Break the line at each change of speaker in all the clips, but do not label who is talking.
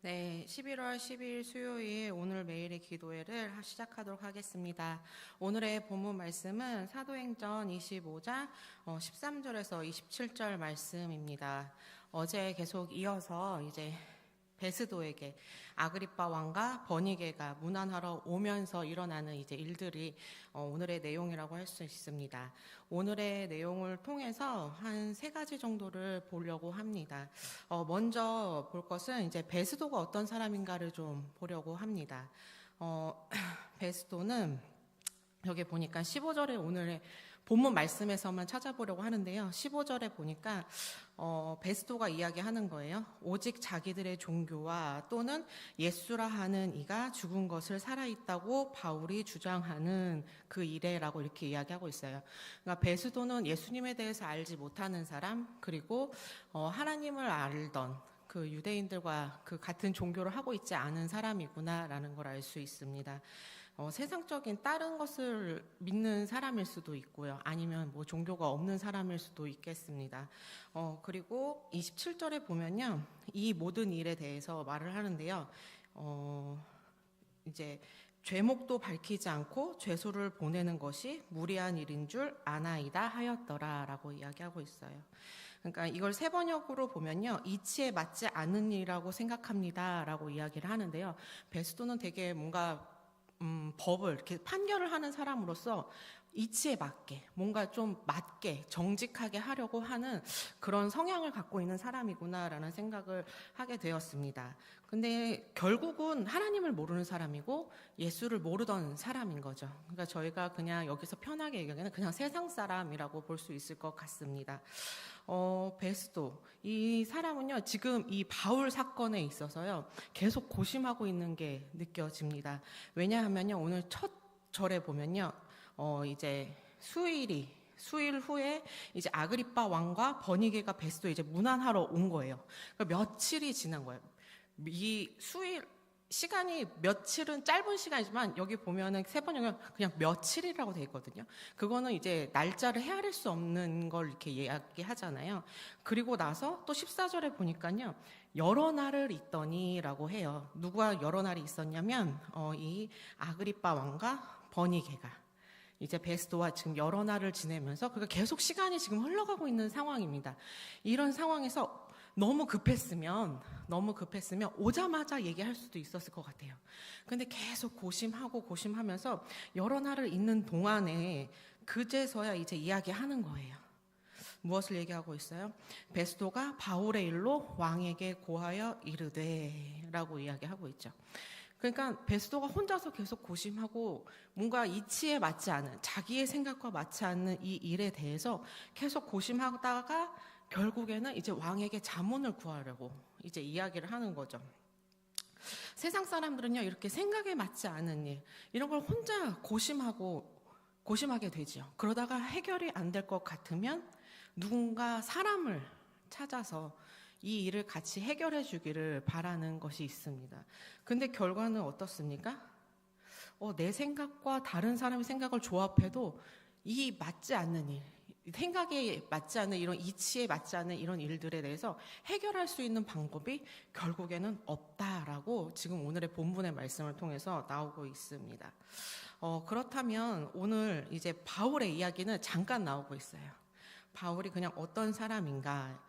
네, 11월 10일 수요일 오늘 매일의 기도회를 시작하도록 하겠습니다. 오늘의 본문 말씀은 사도행전 25장 13절에서 27절 말씀입니다. 어제 계속 이어서 이제 베스도에게 아그리빠 왕과 버니게가 문안하러 오면서 일어나는 이제 일들이 오늘의 내용이라고 할 수 있습니다. 오늘의 내용을 통해서 한 세 가지 정도를 보려고 합니다. 먼저 볼 것은 이제 베스도가 어떤 사람인가를 좀 보려고 합니다. 베스도는 여기 보니까 15절에 오늘의 본문 말씀에서만 찾아보려고 하는데요. 15절에 보니까 베스도가 이야기하는 거예요. 오직 자기들의 종교와 또는 예수라 하는 이가 죽은 것을 살아있다고 바울이 주장하는 그 이래라고 이렇게 이야기하고 있어요. 그러니까 베스도는 예수님에 대해서 알지 못하는 사람, 그리고 하나님을 알던 그 유대인들과 그 같은 종교를 하고 있지 않은 사람이구나라는 걸 알 수 있습니다. 세상적인 다른 것을 믿는 사람일 수도 있고요. 아니면 뭐 종교가 없는 사람일 수도 있겠습니다. 그리고 27절에 보면요. 이 모든 일에 대해서 말을 하는데요. 이제 죄목도 밝히지 않고 죄수를 보내는 것이 무리한 일인 줄 아나이다 하였더라 라고 이야기하고 있어요. 그러니까 이걸 세 번역으로 보면요. 이치에 맞지 않는 일이라고 생각합니다 라고 이야기를 하는데요. 베스도는 되게 뭔가 법을 이렇게 판결을 하는 사람으로서 이치에 맞게 뭔가 좀 맞게 정직하게 하려고 하는 그런 성향을 갖고 있는 사람이구나라는 생각을 하게 되었습니다. 근데 결국은 하나님을 모르는 사람이고 예수를 모르던 사람인 거죠. 그러니까 저희가 그냥 여기서 편하게 얘기하기는 그냥 세상 사람이라고 볼 수 있을 것 같습니다. 베스도 이 사람은요 지금 이 바울 사건에 있어서요 계속 고심하고 있는 게 느껴집니다. 왜냐하면요 오늘 첫 절에 보면요 이제 수일 후에 이제 아그리빠 왕과 버니게가 베스도 이제 문안하러 온 거예요. 그러니까 며칠이 지난 거예요. 이 수일 시간이 며칠은 짧은 시간이지만 여기 보면은 세 번역은 그냥 며칠이라고 돼 있거든요. 그거는 이제 날짜를 헤아릴 수 없는 걸 이렇게 이야기하잖아요. 그리고 나서 또 14절에 보니까요. 여러 날을 있더니라고 해요. 누가 여러 날이 있었냐면 이 아그리빠 왕과 버니게가 이제 베스도와 지금 여러 날을 지내면서 그러니까 계속 시간이 지금 흘러가고 있는 상황입니다. 이런 상황에서 너무 급했으면 오자마자 얘기할 수도 있었을 것 같아요. 근데 계속 고심하면서 여러 날을 있는 동안에 그제서야 이제 이야기하는 거예요. 무엇을 얘기하고 있어요? 베스도가 바울의 일로 왕에게 고하여 이르되 라고 이야기하고 있죠. 그러니까 베스도가 혼자서 계속 고심하고 뭔가 이치에 맞지 않은 자기의 생각과 맞지 않는 이 일에 대해서 계속 고심하다가 결국에는 이제 왕에게 자문을 구하려고 이제 이야기를 하는 거죠. 세상 사람들은요 이렇게 생각에 맞지 않은 일 이런 걸 혼자 고심하게 되죠. 그러다가 해결이 안 될 것 같으면 누군가 사람을 찾아서 이 일을 같이 해결해 주기를 바라는 것이 있습니다. 근데 결과는 어떻습니까? 내 생각과 다른 사람의 생각을 조합해도 이 맞지 않는 일, 생각에 맞지 않는 이런 이치에 맞지 않는 이런 일들에 대해서 해결할 수 있는 방법이 결국에는 없다라고 지금 오늘의 본문의 말씀을 통해서 나오고 있습니다. 그렇다면 오늘 이제 바울의 이야기는 잠깐 나오고 있어요. 바울이 그냥 어떤 사람인가?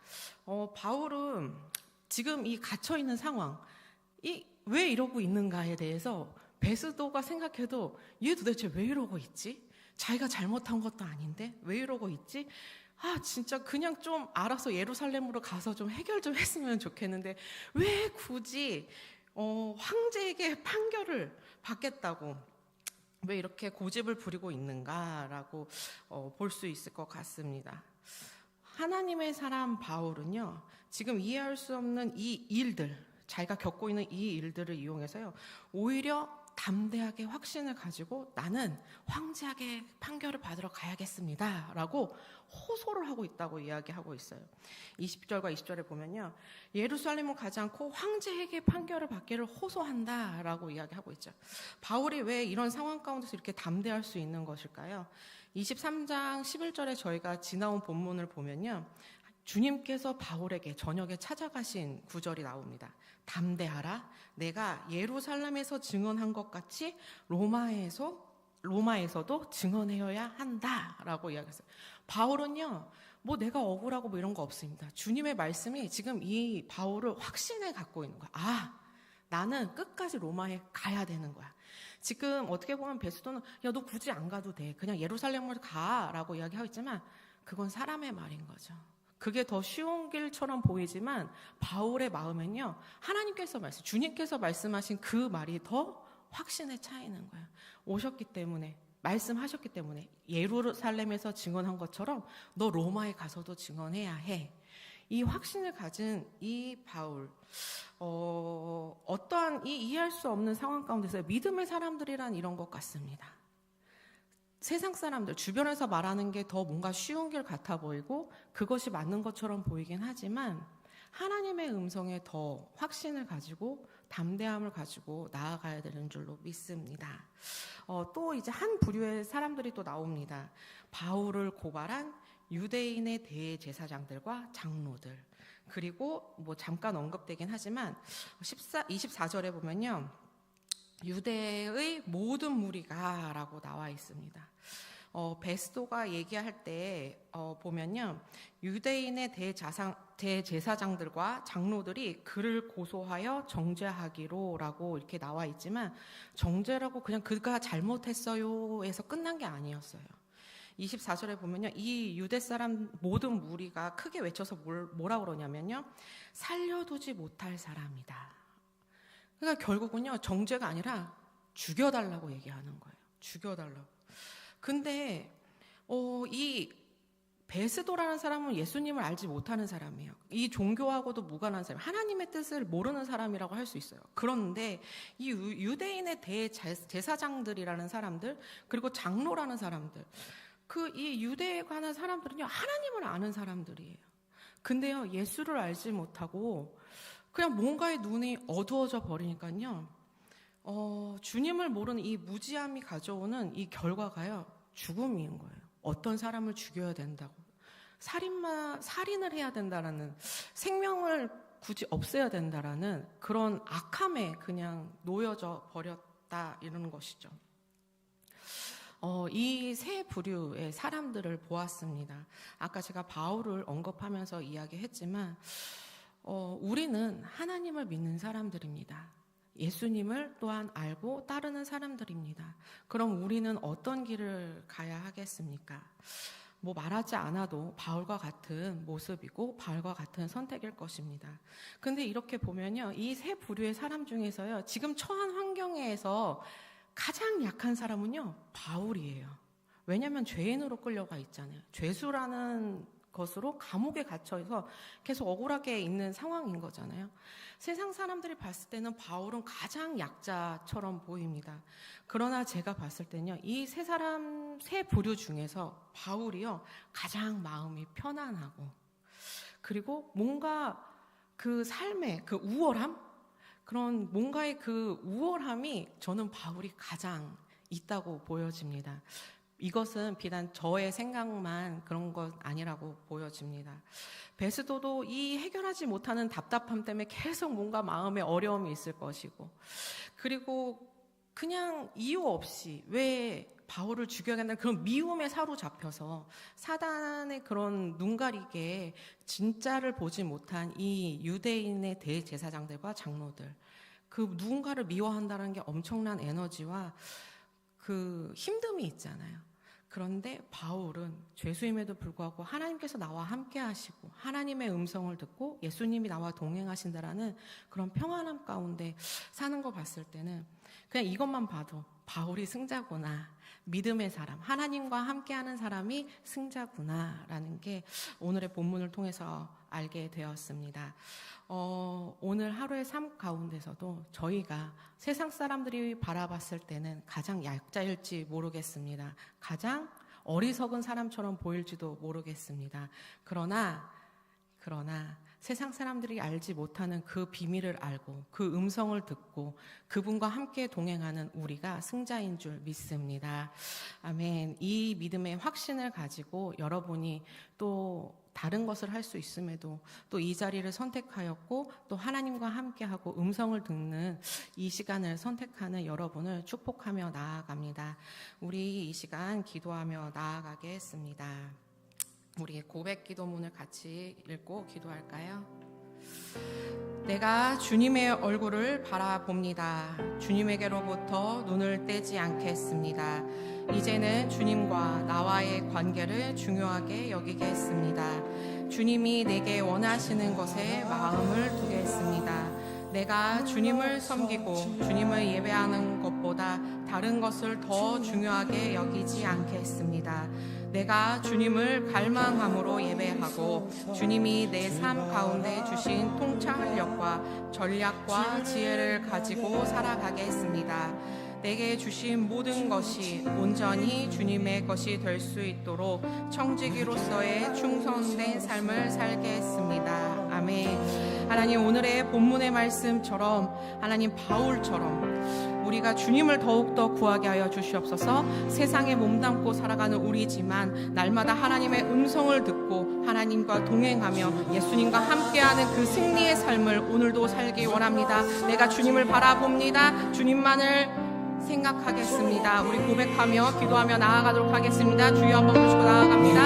바울은 지금 이 갇혀있는 상황, 왜 이러고 있는가에 대해서 베스도가 생각해도 얘 도대체 왜 이러고 있지? 자기가 잘못한 것도 아닌데 왜 이러고 있지? 진짜 그냥 좀 알아서 예루살렘으로 가서 좀 해결 좀 했으면 좋겠는데 왜 굳이 황제에게 판결을 받겠다고 왜 이렇게 고집을 부리고 있는가라고 볼 수 있을 것 같습니다. 하나님의 사람 바울은요 지금 이해할 수 없는 이 일들 자기가 겪고 있는 이 일들을 이용해서요 오히려 담대하게 확신을 가지고 나는 황제에게 판결을 받으러 가야겠습니다 라고 호소를 하고 있다고 이야기하고 있어요. 20절과 20절에 보면요 예루살렘을 가지 않고 황제에게 판결을 받기를 호소한다 라고 이야기하고 있죠. 바울이 왜 이런 상황 가운데서 이렇게 담대할 수 있는 것일까요? 23장 11절에 저희가 지나온 본문을 보면요 주님께서 바울에게 저녁에 찾아가신 구절이 나옵니다. 담대하라. 내가 예루살렘에서 증언한 것 같이 로마에서도 증언해야 한다라고 이야기했어요. 바울은요, 뭐 내가 억울하고 뭐 이런 거 없습니다. 주님의 말씀이 지금 이 바울을 확신에 갖고 있는 거야. 아, 나는 끝까지 로마에 가야 되는 거야. 지금 어떻게 보면 베스도는 야, 너 굳이 안 가도 돼. 그냥 예루살렘을 가라고 이야기하고 있지만 그건 사람의 말인 거죠. 그게 더 쉬운 길처럼 보이지만 바울의 마음엔요, 주님께서 말씀하신 그 말이 더 확신에 차이는 거예요. 오셨기 때문에, 말씀하셨기 때문에 예루살렘에서 증언한 것처럼 너 로마에 가서도 증언해야 해. 이 확신을 가진 이 바울, 어떠한 이해할 수 없는 상황 가운데서 믿음의 사람들이란 이런 것 같습니다. 세상 사람들, 주변에서 말하는 게 더 뭔가 쉬운 길 같아 보이고 그것이 맞는 것처럼 보이긴 하지만 하나님의 음성에 더 확신을 가지고 담대함을 가지고 나아가야 되는 줄로 믿습니다. 또 이제 한 부류의 사람들이 또 나옵니다. 바울을 고발한 유대인의 대제사장들과 장로들. 그리고 뭐 잠깐 언급되긴 하지만 24절에 보면요, 유대의 모든 무리가 라고 나와 있습니다. 베스도가 얘기할 때 보면요, 유대인의 대제사장들과 장로들이 그를 고소하여 정죄하기로 라고 이렇게 나와 있지만, 정죄라고 그냥 그가 잘못했어요 에서 끝난 게 아니었어요. 24절에 보면요, 이 유대 사람 모든 무리가 크게 외쳐서 뭐라 그러냐면요, 살려두지 못할 사람이다. 그러니까 결국은요, 정죄가 아니라 죽여달라고 얘기하는 거예요. 죽여달라고. 근데 이 베스도라는 사람은 예수님을 알지 못하는 사람이에요. 이 종교하고도 무관한 사람, 하나님의 뜻을 모르는 사람이라고 할 수 있어요. 그런데 이 유대인의 대제사장들이라는 사람들, 그리고 장로라는 사람들, 이 유대에 관한 사람들은요, 하나님을 아는 사람들이에요. 근데요, 예수를 알지 못하고 그냥 뭔가의 눈이 어두워져 버리니까요, 주님을 모르는 이 무지함이 가져오는 이 결과가요, 죽음인 거예요. 어떤 사람을 죽여야 된다고, 살인을 해야 된다라는, 생명을 굳이 없애야 된다라는 그런 악함에 그냥 놓여져 버렸다, 이러는 것이죠. 이 세 부류의 사람들을 보았습니다. 아까 제가 바울을 언급하면서 이야기했지만, 우리는 하나님을 믿는 사람들입니다. 예수님을 또한 알고 따르는 사람들입니다. 그럼 우리는 어떤 길을 가야 하겠습니까? 뭐 말하지 않아도 바울과 같은 모습이고 바울과 같은 선택일 것입니다. 근데 이렇게 보면요, 이 세 부류의 사람 중에서요, 지금 처한 환경에서 가장 약한 사람은요, 바울이에요. 왜냐하면 죄인으로 끌려가 있잖아요. 죄수라는 것으로 감옥에 갇혀서 계속 억울하게 있는 상황인 거잖아요. 세상 사람들이 봤을 때는 바울은 가장 약자처럼 보입니다. 그러나 제가 봤을 때는요, 이 세 부류 중에서 바울이요, 가장 마음이 편안하고, 그리고 뭔가 그 삶의 그 우월함, 그런 뭔가의 그 우월함이 저는 바울이 가장 있다고 보여집니다. 이것은 비단 저의 생각만 그런 것 아니라고 보여집니다. 베스도도 이 해결하지 못하는 답답함 때문에 계속 뭔가 마음에 어려움이 있을 것이고, 그리고 그냥 이유 없이 왜 바울을 죽여야겠다는 그런 미움에 사로잡혀서 사단의 그런 눈 가리게 진짜를 보지 못한 이 유대인의 대제사장들과 장로들, 그 누군가를 미워한다는 게 엄청난 에너지와 그 힘듦이 있잖아요. 그런데 바울은 죄수임에도 불구하고 하나님께서 나와 함께 하시고 하나님의 음성을 듣고 예수님이 나와 동행하신다라는 그런 평안함 가운데 사는 거 봤을 때는 그냥 이것만 봐도 바울이 승자구나, 믿음의 사람, 하나님과 함께하는 사람이 승자구나라는 게 오늘의 본문을 통해서 알게 되었습니다. 오늘 하루의 삶 가운데서도 저희가 세상 사람들이 바라봤을 때는 가장 약자일지 모르겠습니다. 가장 어리석은 사람처럼 보일지도 모르겠습니다. 그러나 세상 사람들이 알지 못하는 그 비밀을 알고 그 음성을 듣고 그분과 함께 동행하는 우리가 승자인 줄 믿습니다. 아멘. 이 믿음의 확신을 가지고 여러분이 또 다른 것을 할 수 있음에도 또 이 자리를 선택하였고 또 하나님과 함께하고 음성을 듣는 이 시간을 선택하는 여러분을 축복하며 나아갑니다. 우리 이 시간 기도하며 나아가겠습니다. 우리 고백 기도문을 같이 읽고 기도할까요? 내가 주님의 얼굴을 바라봅니다. 주님에게로부터 눈을 떼지 않겠습니다. 이제는 주님과 나와의 관계를 중요하게 여기겠습니다. 주님이 내게 원하시는 것에 마음을 두겠습니다. 내가 주님을 섬기고 주님을 예배하는 것보다 다른 것을 더 중요하게 여기지 않겠습니다. 내가 주님을 갈망함으로 예배하고 주님이 내 삶 가운데 주신 통찰력과 전략과 지혜를 가지고 살아가겠습니다. 내게 주신 모든 것이 온전히 주님의 것이 될 수 있도록 청지기로서의 충성된 삶을 살겠습니다. 아멘. 하나님, 오늘의 본문의 말씀처럼 하나님 바울처럼 우리가 주님을 더욱더 구하게 하여 주시옵소서. 세상에 몸담고 살아가는 우리지만 날마다 하나님의 음성을 듣고 하나님과 동행하며 예수님과 함께하는 그 승리의 삶을 오늘도 살기 원합니다. 내가 주님을 바라봅니다. 주님만을 생각하겠습니다. 우리 고백하며 기도하며 나아가도록 하겠습니다. 주여 한번 부르시고 나아갑니다.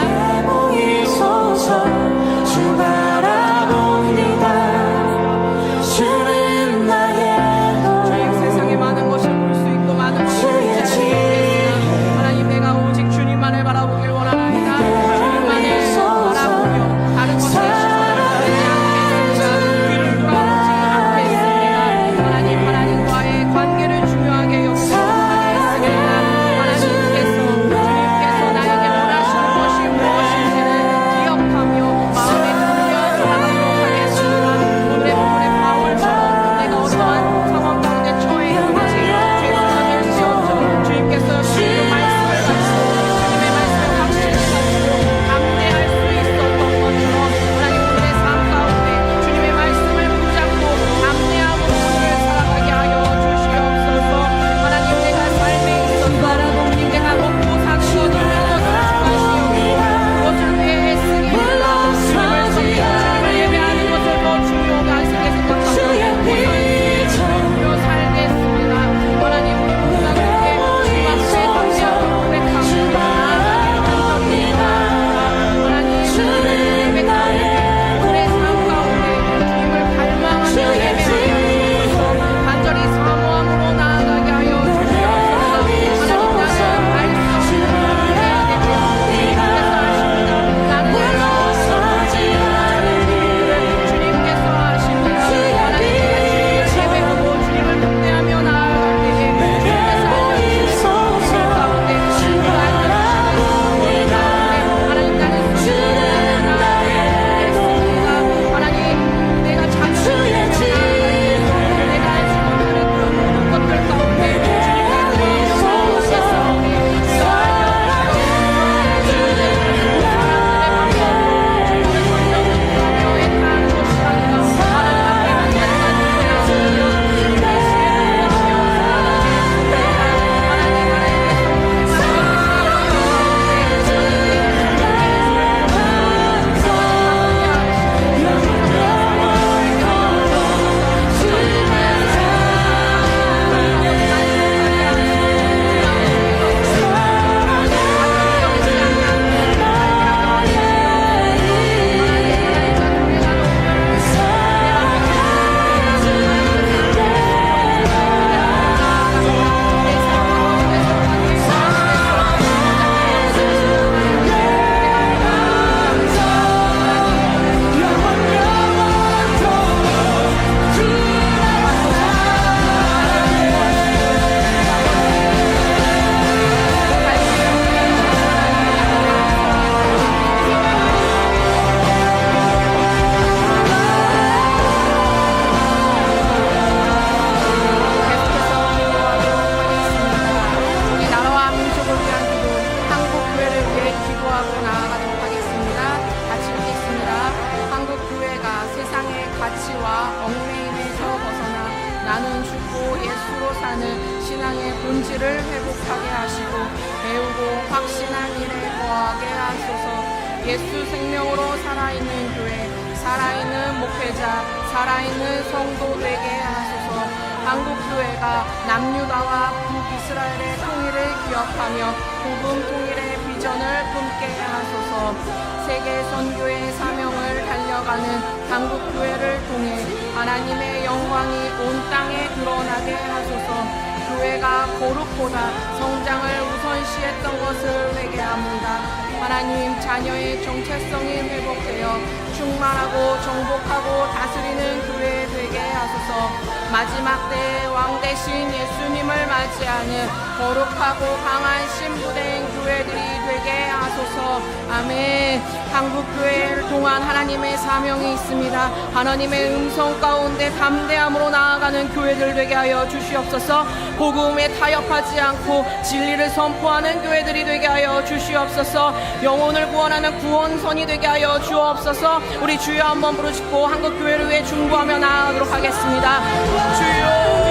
주 바라봅니다. 주는 나의
주의 세상에 많은 것을 볼 수 있고 많은 것을 보지 않겠으나 하나님, 내가 오직 주님만을 바라보길 원합니다. 주님만을 바라보며 다른 것에 시선을 보내지 않겠습니다. 귀를 돌아보지 않겠습니다. 하나님, 하나님과의 관계를 중요하게 여기도록 하겠습니다. 주님께서 나에게 원하시는 것이 무엇인지를 기억하며 마음에 두며 살아가도록 하겠습니다. 오늘의 본문의 바울처럼 내가 어떠한 상황 가운데 처해 있는지 죄송함을 지어줘 주님께서 주님의 말씀을 가지고 주님의 말씀을 확신을 가지고 감내할 수 있었던 것처럼 하나님, 오늘의 삶 가운데 주님의 말씀을 붙잡고 감내하고 우리를 살아가게 하여 주시옵소서. 하나님, 내가 삶에 있어서 하나님, 내가 먹고 사는 것 있는 것을 중요시하고 그것을 위해 애쓰기보다 주님을 섬기고 주님을 예배하는 것을 더 중요하게 생각하고 우선순위로 살겠습니다. 하나님, 우리 모두가 그렇게 주님 앞에 담대하고 고백합니다. 하나님, 예배 가운데 오늘의 삶 가운데 주님을 갈망하며 예배하여 주셔서 간절히 사모함으로 나아가게 하여 주시옵소서. 하나님, 나는 알 수 없는 일을 해야 되고 주님께서 하십니다. 나는 알 수 없는 일을 주님께서 하십니다. 하나님, 내가 주님을 예배하고 주님을 경배하며 나아갈 때에 주님께서 알려주시는 길 가운데 주님과 알려주시는 길 가운데 하나님, 나는 순종하며 나아가겠습니다. 하나님, 내가 자유를 내며 나아가겠습니다. 내가 알지 못하는 그런 모든 것들 가운데 주님께 구하며 나아가겠습니다. 우리 나라와 민족을 위한 기도, 한국 교회를 위해 기도하고 나아가도록 하겠습니다. 같이 읽겠습니다. 한국 교회가 세상의 가치와 얽매임에서 벗어나 나는 죽고 예수로 사는 신앙의 본질을 회복하게 하시고 배우고 확신한 일에 거하게 하소서. 예수 생명으로 살아있는 교회, 살아있는 목회자, 살아있는 성도 되게 하소서. 한국교회가 남유다와 북이스라엘의 통일을 기억하며 복음 통일의 비전을 품게 하소서. 세계 선교의 사명을 달려가는 한국교회를 통해 하나님의 영광이 온 땅에 드러나게 하소서. 교회가 거룩보다 성장을 우선시했던 것을 회개합니다. 하나님, 자녀의 정체성이 회복되어 충만하고 정복하고 다스리는 교회 되게 하소서. 마지막 때의 왕 대신 예수님을 맞이하는 거룩하고 강한 신부된 교회들이 되게 하소서. 아멘. 한국교회를 통한 하나님의 사명이 있습니다. 하나님의 음성 가운데 담대함으로 나아가는 교회들 되게 하여 주시옵소서. 복음에 타협하지 않고 진리를 선포하는 교회들이 되게 하여 주시옵소서. 영혼을 구원하는 구원선이 되게 하여 주옵소서. 우리 주여 한번 부르짖고 한국교회를 위해 중보하며 나아가도록 하겠습니다. 주여.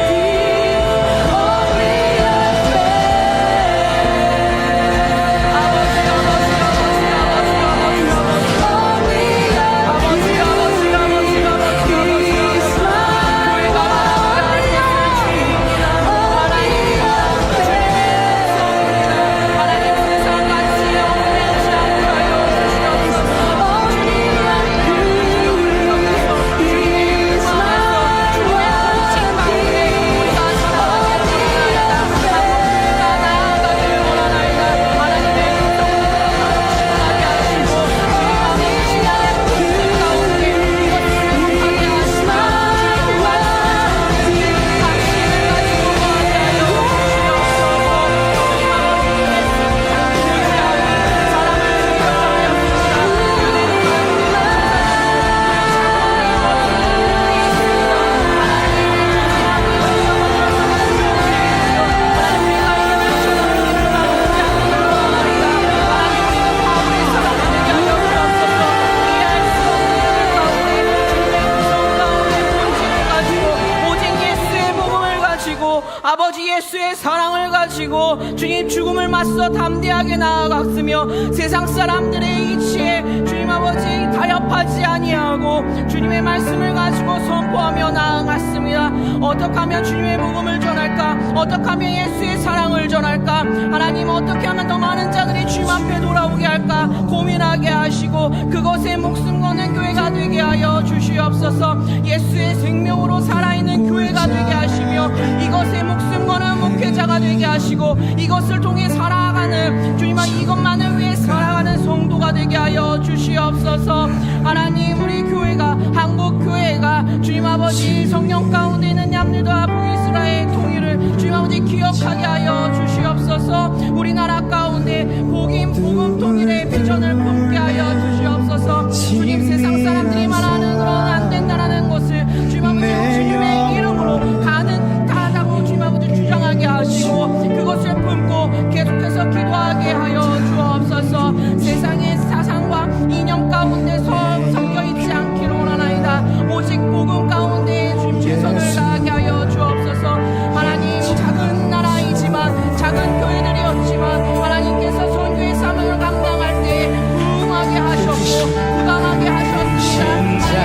아버지 예수의 사랑을 가지고 주님 죽음을 맞서 담대하게 나아갔으며 세상 사람들의 이치에 주님 아버지 타협하지 아니하고 주님의 말씀을 가지고 선포하며 나아갔습니다. 어떻게 하면 주님의 복음을 전할까? 어떻게 하면 예수의 사랑을 전할까? 하나님, 어떻게 하면 더 많은 자들이 주님 앞에 돌아오게 할까? 고민하게 하시고 그것에 목숨 거는 교회가 되게 하여 주시옵소서. 예수의 생명으로 살아있는 교회가 되게 하시며 이것에 목숨 거는 목회자가 되게 하시고 이것을 통해 살아가는 주님, 이것만을 위해 살아가는 성도가 되게 하여 주시옵소서. 하나님, 우리 교회가 한국교회가 주님 아버지 성령 가운데 있는 남유다와 북이스라엘 통일을 주님 아버지 기억하게 하여 주시옵소서. 우리나라 가운데 복음 통일의 비전을 품게 하여 주시옵소서. 주님, 세상 사람들이 말하는 그런 안 된다라는 것을 주님 아버지 주님의 이름으로 가능하다고 주님 아버지 주장하게 하시고 그것을 품고 계속해서 기도하게 하여 주옵소서. 세상의 사상과 이념 가운데 섞여 있지 않기를 원하나이다. 오직 복음 가운데 주님 최선을 다하게 하여 주옵소서. 하나님, 작은 나라이지만 작은 교회들이었지만 하나님께서 선교의 사명을 감당할 때 부흥하게 하셨고 부강하게 하셨습니다.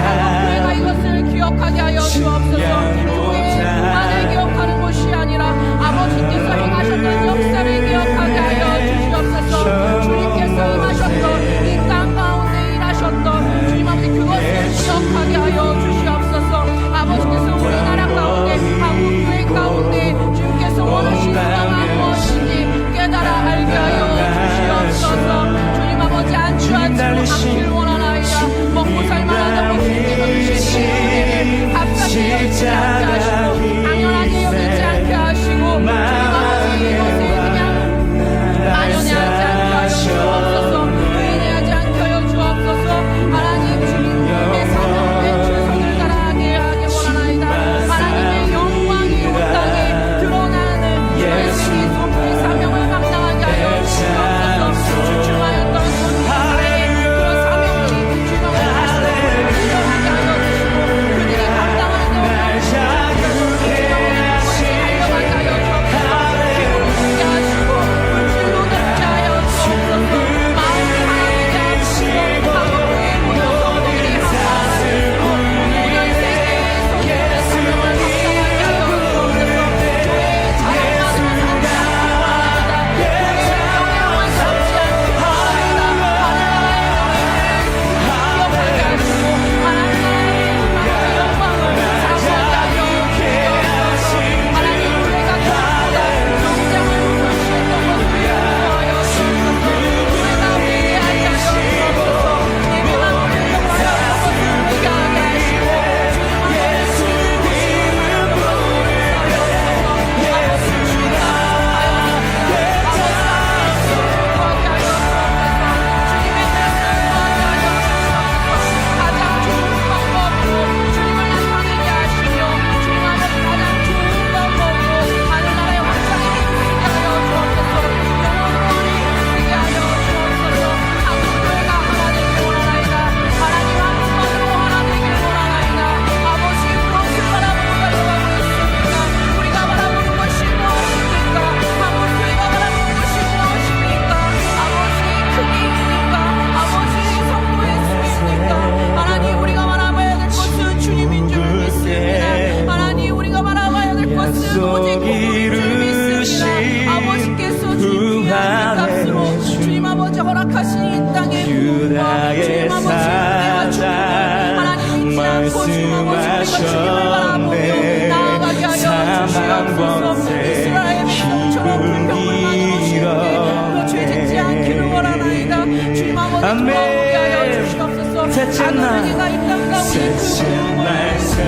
하나님, 한국교회가 이것을 기억하게 하여 주옵소서. 교회만을 기억하는 것이 아니라 아버지께서 행하셨던 역사를 기억하게 하여 주시옵소서. 주님께서 행하셨던 이 땅 가운데 일하셨던 주님 아버지 그것을 기억하게 하여 주시옵소서. 아버지께서 우리나라 가운데 한국교회 가운데 주님께서 원하시는 바가 무엇인지 깨달아 알게 하여 주시옵소서. 주님 아버지 안주하지 않기를 원하나이다. 먹고 살만하다고 주님께서 주시는 값같이 여기지 않게 하시고 당연하게 여기지 않게 하시고 주님 아버지 이것에 그냥 만연하지 않게 하여 주옵소서. 의인하지 않게 하여 주옵소서. 하나님, 주님의 사명에 최선을 다하게 하게 원하나이다. 하나님의 영광이 온 땅에 드러나는 예수의 선교의 사명을 감당하게 하여 주옵소서. 주춤하였던 선교사의 그런 사명이 주님의 말씀을 인정하게 하여 주시고 그들이 감당하는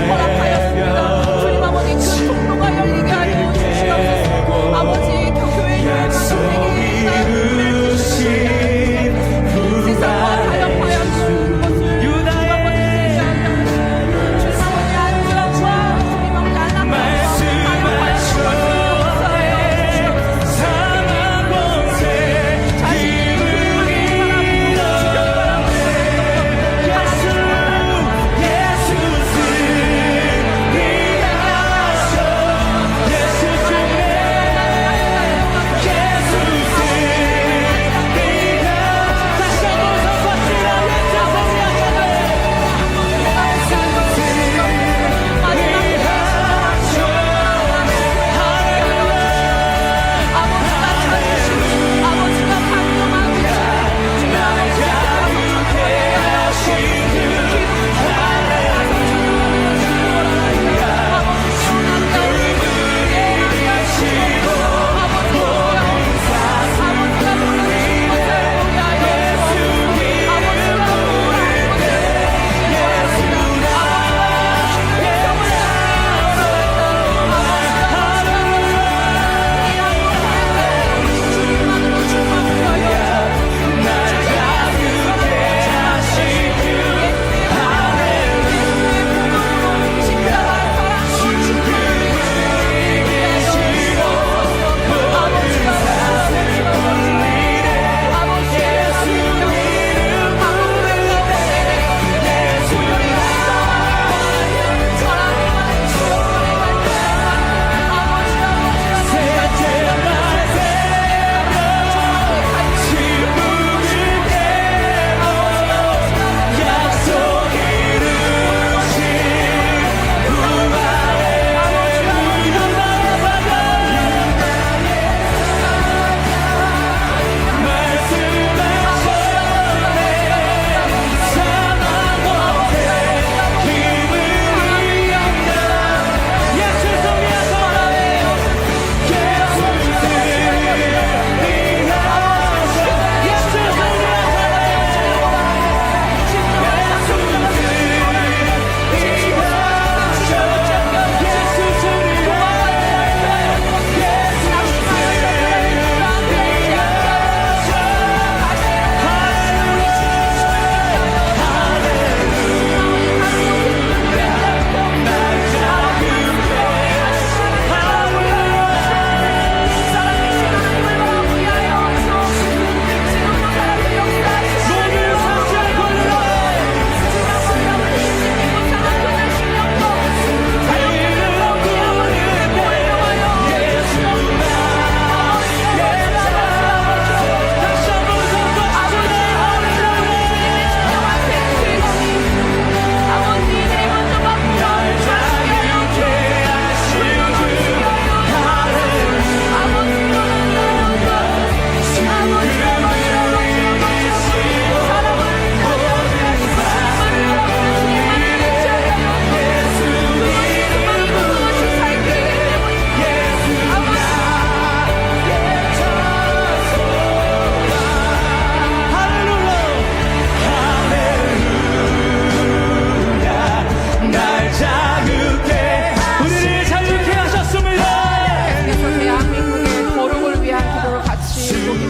허락하였습니다. 주님 아버지 그 통로가 열리게 하여 주시옵소서. 아버지 교회의 교회가 세상과 타협하여 주는 것을 주님 아버지 회개하게 하시고 주님 아버지 안전과 주님 아버지 안락함과 타협하여 주는 것을 역사하여 주시옵소서.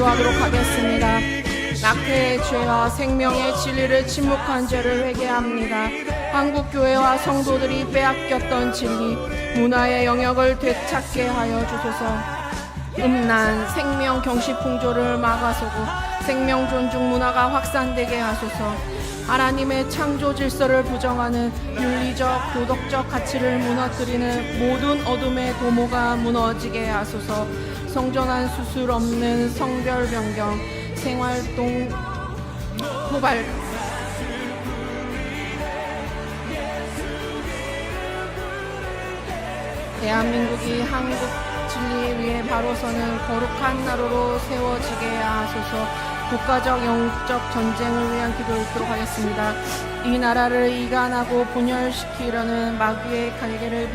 기도하도록 하겠습니다. 낙태의 죄와 생명의 진리를 침묵한 죄를 회개합니다. 한국교회와 성도들이 빼앗겼던 진리, 문화의 영역을 되찾게 하여 주소서. 음란, 생명 경시풍조를 막아서고 생명 존중 문화가 확산되게 하소서. 하나님의 창조 질서를 부정하는 윤리적, 도덕적 가치를 무너뜨리는 모든 어둠의 도모가 무너지게 하소서. 성전환 수술 없는 성별 변경, 생활동 고발, 대한민국이 한국 진리 위에 바로 서는 거룩한 나라로 세워지게 하소서. 국가적 영적 전쟁을 위한 기도를 읽도록 하겠습니다. 이 나라를 이간하고 분열시키려는 마귀의 갈개를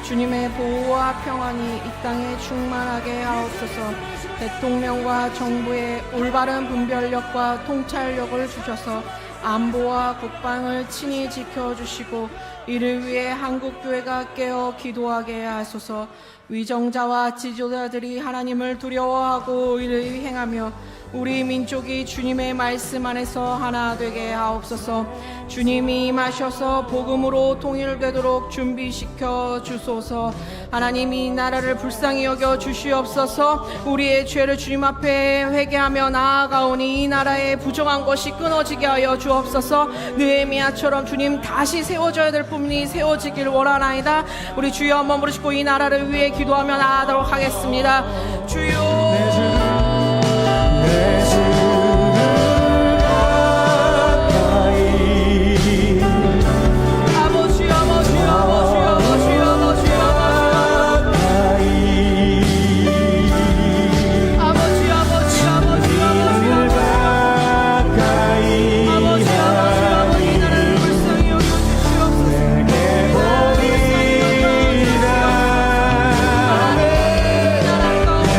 주님의 보호와 평안이 이 땅에 충만하게 하옵소서. 대통령과 정부의 올바른 분별력과 통찰력을 주셔서 안보와 국방을 친히 지켜주시고 이를 위해 한국교회가 깨어 기도하게 하소서. 위정자와 지도자들이 하나님을 두려워하고 이를 행하며 우리 민족이 주님의 말씀 안에서 하나 되게 하옵소서. 주님이 임하셔서 복음으로 통일되도록 준비시켜 주소서. 하나님이 나라를 불쌍히 여겨 주시옵소서. 우리의 죄를 주님 앞에 회개하며 나아가오니 이 나라의 부정한 것이 끊어지게 하여 주옵소서. 느헤미야처럼 주님 다시 세워져야 될 뿐이 세워지길 원하나이다. 우리 주여 한번 부르시고 이 나라를 위해 기도하며 나아가도록 하겠습니다. 주여
내 주를 가까이
아버지 아버지 아버지 아버지 아버지
가까이
아버지 아버지 아버지 아버지
가까이
아버지 아버지 이 나라를 불쌍히 여겨주시옵소서.
내게 보이라
이 나라 가운데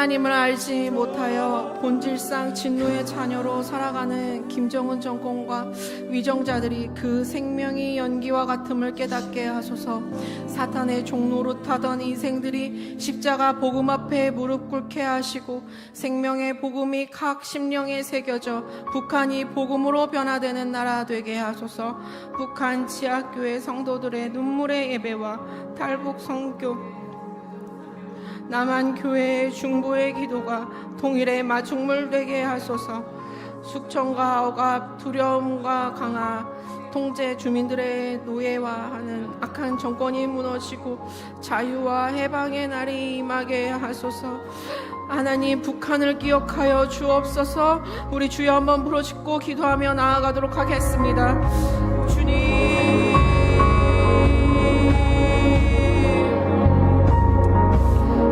하나님을 알지 못하여 본질상 진노의 자녀로 살아가는 김정은 정권과 위정자들이 그 생명이 연기와 같음을 깨닫게 하소서. 사탄의 종로로 타던 인생들이 십자가 복음 앞에 무릎 꿇게 하시고 생명의 복음이 각 심령에 새겨져 북한이 복음으로 변화되는 나라 되게 하소서. 북한 지하교회 성도들의 눈물의 예배와 탈북 선교, 남한 교회의 중보의 기도가 통일의 마중물 되게 하소서. 숙청과 억압, 두려움과 강화, 통제 주민들의 노예화하는 악한 정권이 무너지고 자유와 해방의 날이 임하게 하소서. 하나님, 북한을 기억하여 주옵소서. 우리 주여 한번 부르짖고 기도하며 나아가도록 하겠습니다. 주님,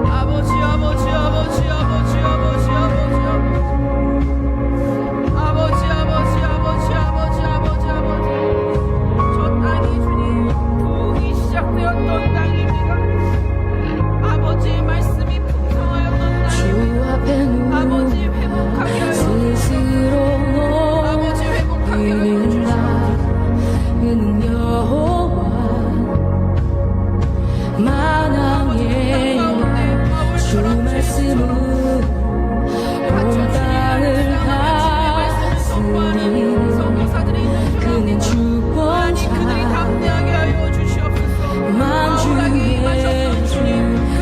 아버지 아버지 아버지 아버지 아버지 아버지 아버지 아버지 아버지 아버지 아버지 아버지 저 땅이 주님 부흥이 시작되었던 땅입니다. 아버지의 말씀이 풍성하였던 땅입니다. 아버지 회복하게 하여 주시옵소서. 아버지 회복하게 하여 주시옵소서.
여호와 만왕의 주 말씀은 온 땅을 다스리니 그는 주권자 만주의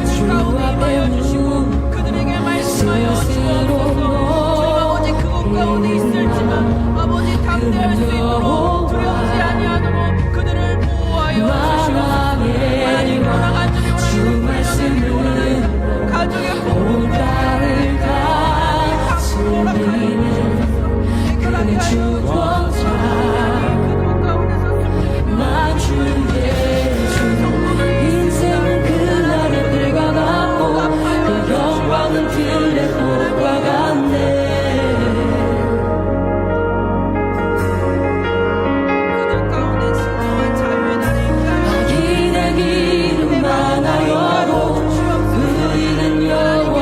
주 앞에 무
그들에게 말씀하여 주옵소서. 아버지 그곳 가운데 있을지만 아버지 담대할 수 있도록 두려우지 아니하도록 그들을 보호하여 주시옵소서. 하나님 너랑 간절히 원하는 가족의
온 땅을 다스리니 그는 주권자 만주의 주 인생은 그날의 불과 같고 그 영광은 들의 꽃과 같네.
그들 가운데 진정한 자유의 날일까요?
악인의 길은 망하여도 의인은 영원히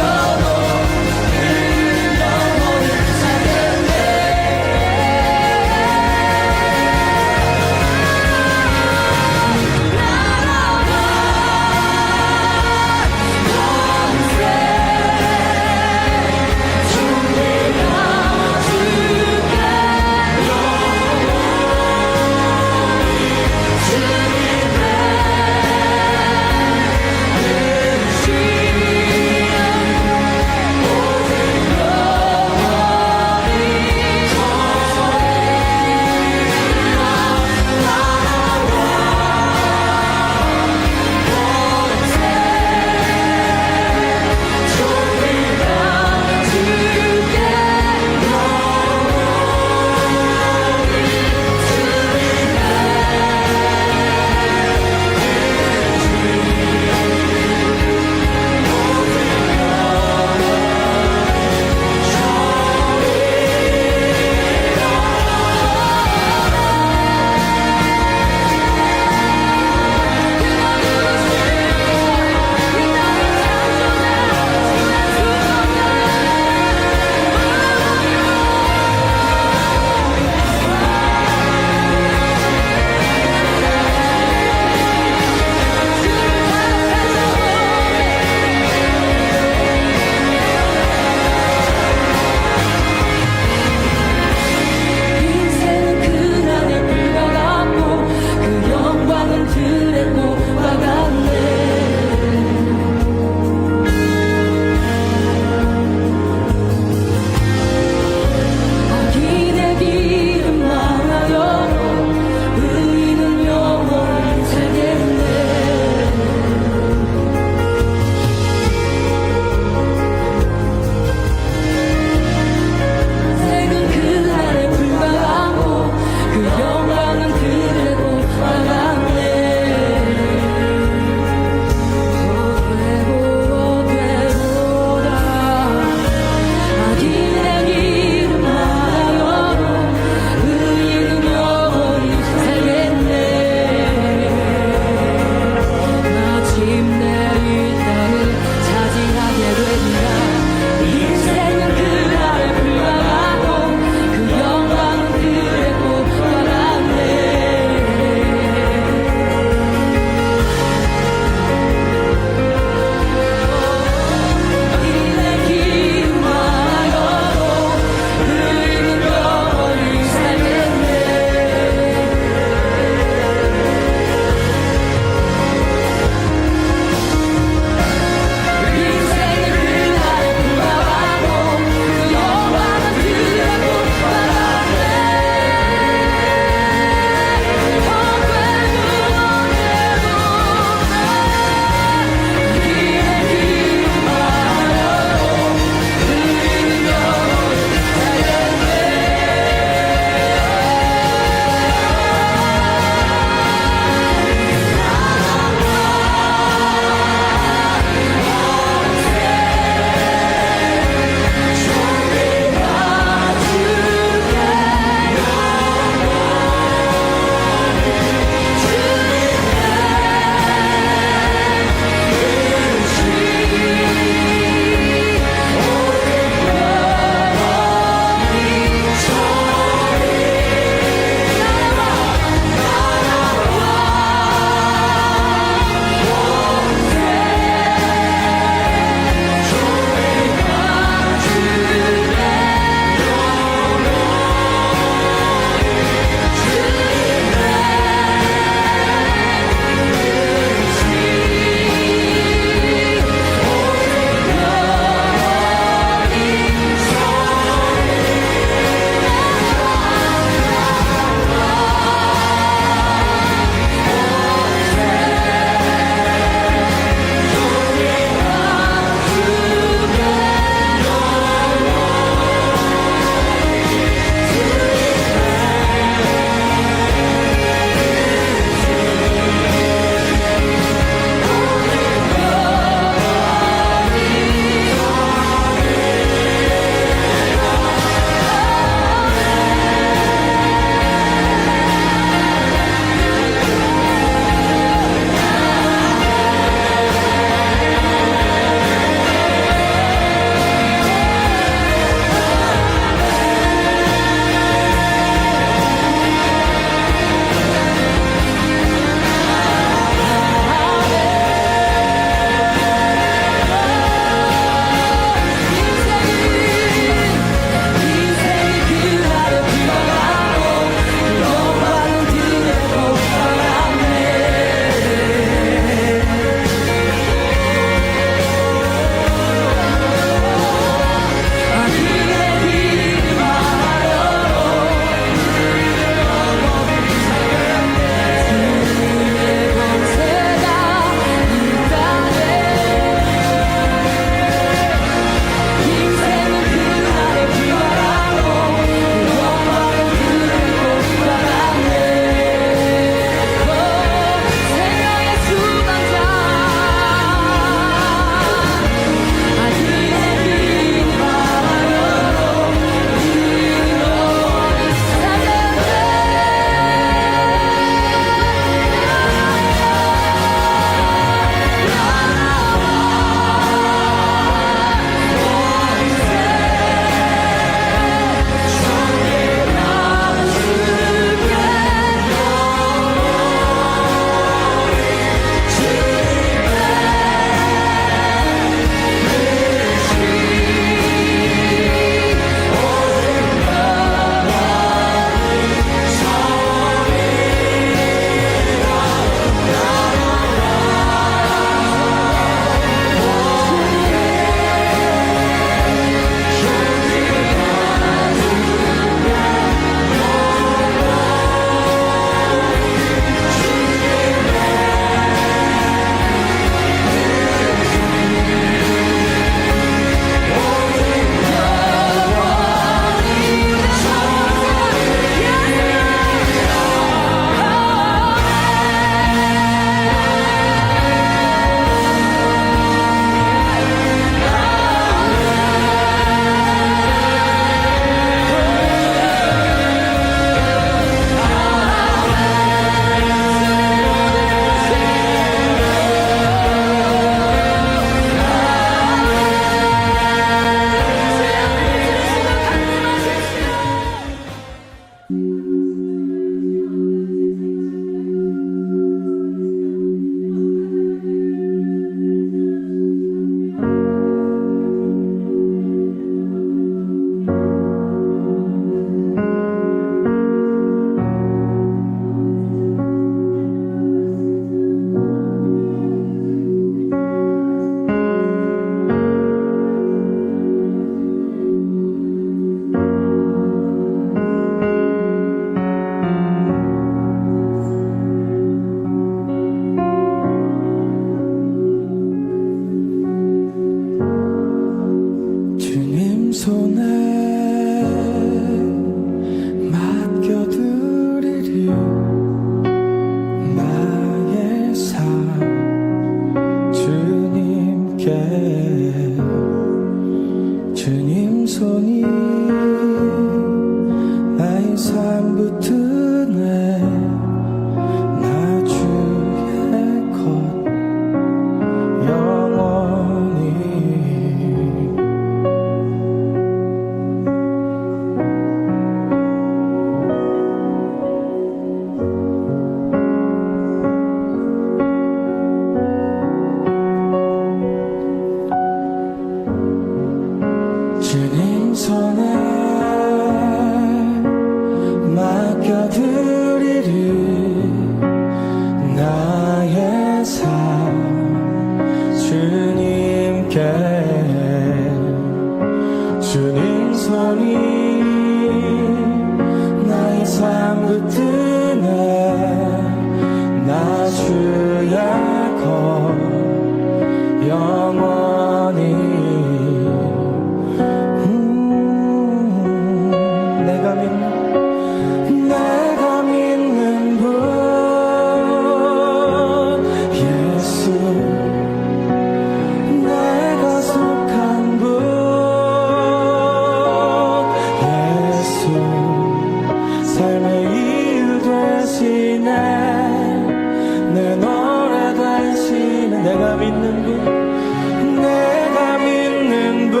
내 노래 되시네 내가 믿는 분 내가 믿는 분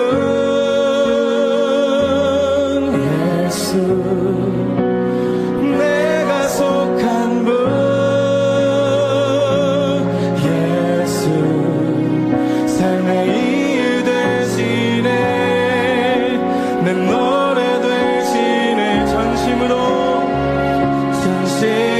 예수 내가 속한 분 예수 삶의 이유 되시네 내 노래 되시네 전심으로 전심으로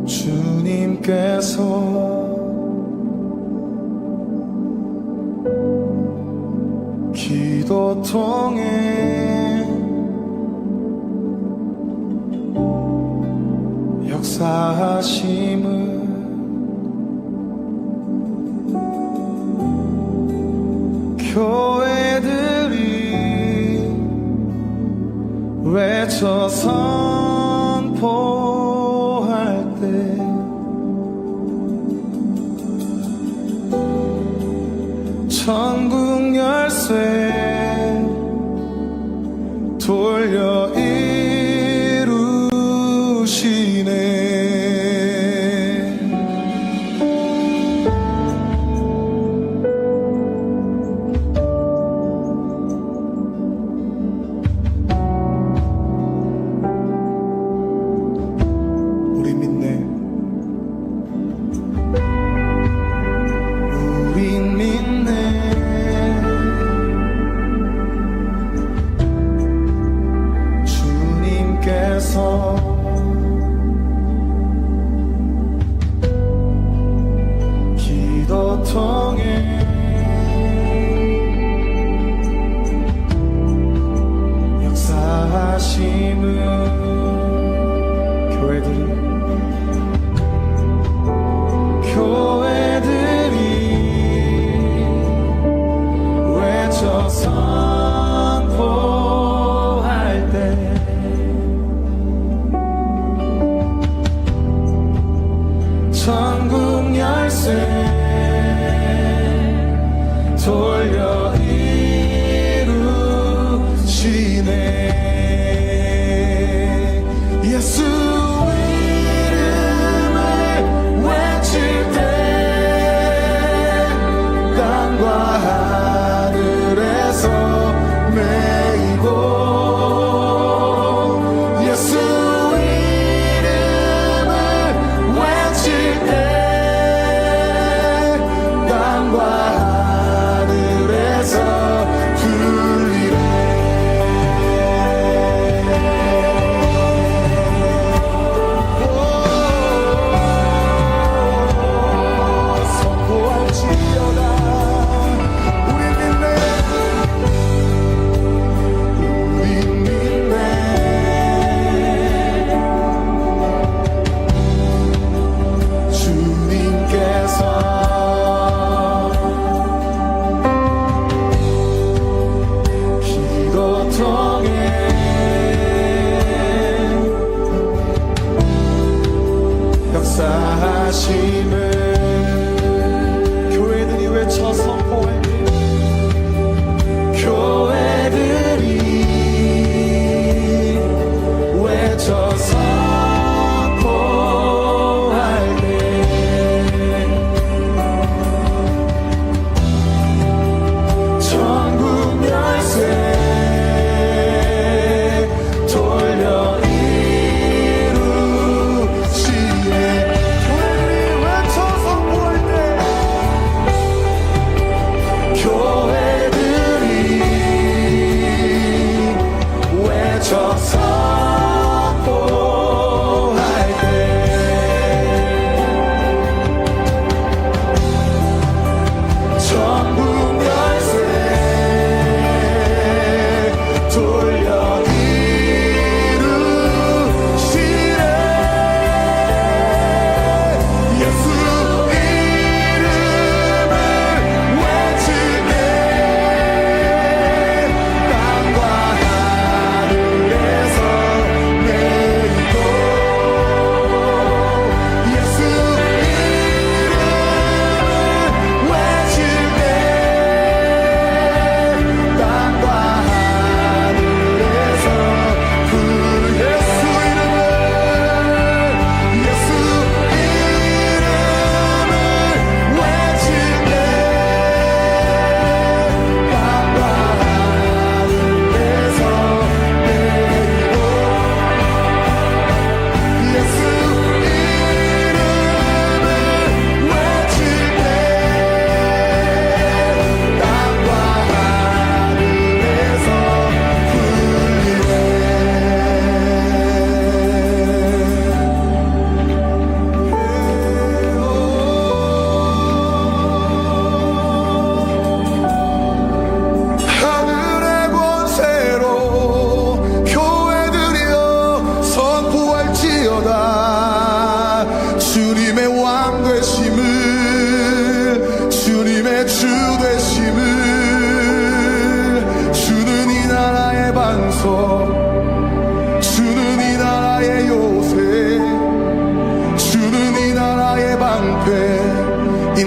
주님께서 기도 통해 역사하심을 교회들이 외쳐 선포할 때 천국 열쇠 돌려 이루시네. 우리 믿네. 우린 믿네. 주님께서 기도 통해 역사하심을 교회들이 외쳐 선포할 때 천국 열쇠 돌려 이루시네. 예수 이름을 외칠 때 땅과 하늘에서 메이고 예수 이름을 외칠 때 땅과 하늘에서 들리네. 선포할지어다. 우리 믿네. 우리 믿네. 주님께서 기도 통해 역사하심을 교회들이 외쳐 선포해. 교회들이 외쳐 선포할 때 천국 열쇠 돌려 이루시네. 교회들이 외쳐 선포할 때 방패 이